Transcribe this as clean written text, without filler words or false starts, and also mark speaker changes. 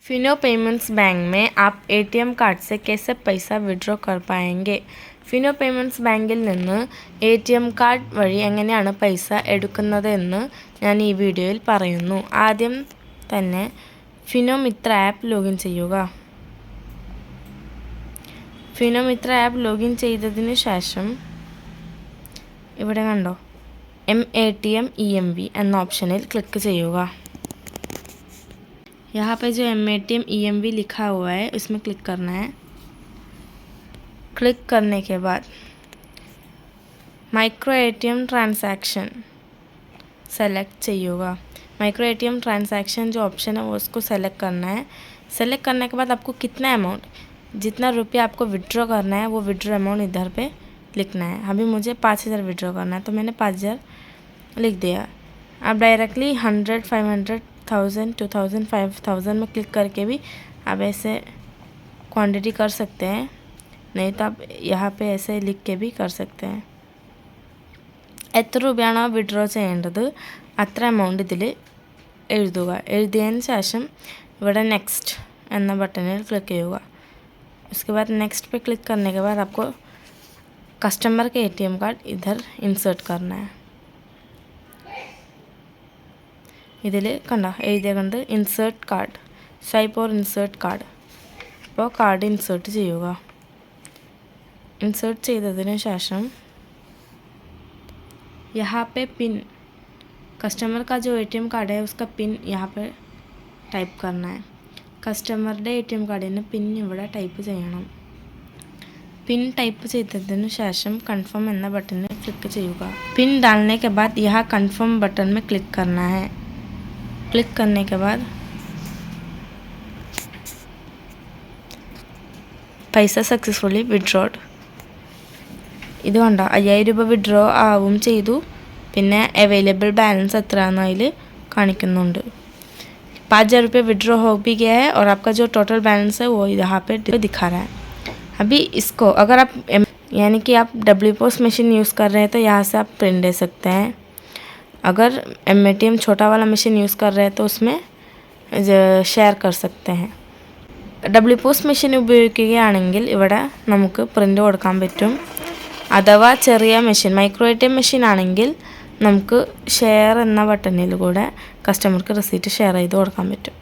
Speaker 1: Fino payments bank में आप ATM card से कैसे पैसा विड्रോ कर पाएंगे? ഫിനോ പേയ്മെൻറ്റ്സ് ബാങ്കിൽ നിന്ന് ATM കാർഡ് വഴി എങ്ങനെയാണ് പൈസ എടുക്കുന്നത് എന്ന് ഞാൻ ഈ വീഡിയോയിൽ പറയുന്നു. ആദ്യം തന്നെ ഫിനോ മിത്ര ആപ്പ് ലോഗിൻ ചെയ്യുക. ഫിനോ മിത്ര ആപ്പ് ലോഗിൻ ചെയ്തതിന് ശേഷം ഇവിടെ കണ്ടോ MATM EMV എന്ന ഓപ്ഷനിൽ ക്ലിക്ക് ചെയ്യുക. यहाँ पे जो MATM EMV लिखा हुआ है उसमें क्लिक करना है. क्लिक करने के बाद माइक्रो ATM ट्रांजैक्शन सेलेक्ट चाहिएगा. माइक्रो ATM ट्रांजैक्शन जो ऑप्शन है वो उसको सेलेक्ट करना है. सेलेक्ट करने के बाद आपको कितना अमाउंट, जितना रुपया आपको विड्रॉ करना है वो विड्रॉ अमाउंट इधर पे लिखना है. अभी मुझे 5000 विड्रॉ करना है तो मैंने 5000 लिख दिया. आप डायरेक्टली 100, 500, 1000, 2000, 5000 में क्लिक करके भी आप ऐसे क्वांटिटी कर सकते हैं. नहीं तो आप यहाँ पे ऐसे लिख के भी कर सकते हैं. എത്ര രൂപയാണോ വിഡ്രോ ചെയ്യേണ്ടത് അത്ര എമൗണ്ട് ഇതിൽ എഴുതുക. എഴുതിയതിന് ശേഷം ഇവിടെ നെക്സ്റ്റ് എന്ന ബട്ടണിൽ ക്ലിക്ക് ചെയ്യുക. उसके बाद नेक्स्ट पे क्लिक करने के बाद आपको कस्टमर के ATM कार्ड इधर इंसर्ट करना है. ഇതിൽ കണ്ടോ എഴുതിയത് insert card, swipe or insert card. അപ്പോൾ കാർഡ് ഇൻസേർട്ട് ചെയ്യുക. इंसर्ट ചെയ്തതിന് ശേഷം यहाँ पे पिन, कस्टमर का जो ATM कार्ड है उसका पिन यहाँ पे टाइप करना है. കസ്റ്റമറുടെ ATM കാർഡിന് പിൻ ഇവിടെ ടൈപ്പ് ചെയ്യണം. पिन टाइप ചെയ്തതിന് ശേഷം कन्फर्म എന്ന ബട്ടണിൽ ക്ലിക്ക് ചെയ്യുക. पिन डालने के बाद यहाँ कन्फर्म बटन में क्लिक करना है. क्लिक करने के बाद पैसा सक्सेसफुली विड्रॉड. ഇത് കണ്ടോ 5000 രൂപ വിഡ്രോ ആവും ചെയ്തു. പിന്നെ അവൈലബിൾ ബാലൻസ് എത്രയാണെന്ന് അതിൽ കാണിക്കുന്നുണ്ട്. 5000 रुपये विड्रॉ हो भी गया है और आपका जो टोटल बैलेंस है वो यहाँ पे दिखा रहा है. अभी इसको अगर आप यानी कि आप WPOS मशीन यूज़ कर रहे हैं तो यहाँ से आप प्रिंट ले सकते हैं. अगर MATM छोटा वाला मशीन यूज़ कर रहे हैं तो उसमें ഷെയർ कर सकते हैं. WPOS മെഷീൻ ഉപയോഗിക്കുകയാണെങ്കിൽ ഇവിടെ നമുക്ക് പ്രിൻ്റ് കൊടുക്കാൻ പറ്റും. അഥവാ ചെറിയ മെഷീൻ മൈക്രോ ATM മെഷീൻ ആണെങ്കിൽ നമുക്ക് ഷെയർ എന്ന ബട്ടണിൽ കൂടെ കസ്റ്റമർക്ക് റെസീറ്റ് ഷെയർ ചെയ്ത് കൊടുക്കാൻ പറ്റും.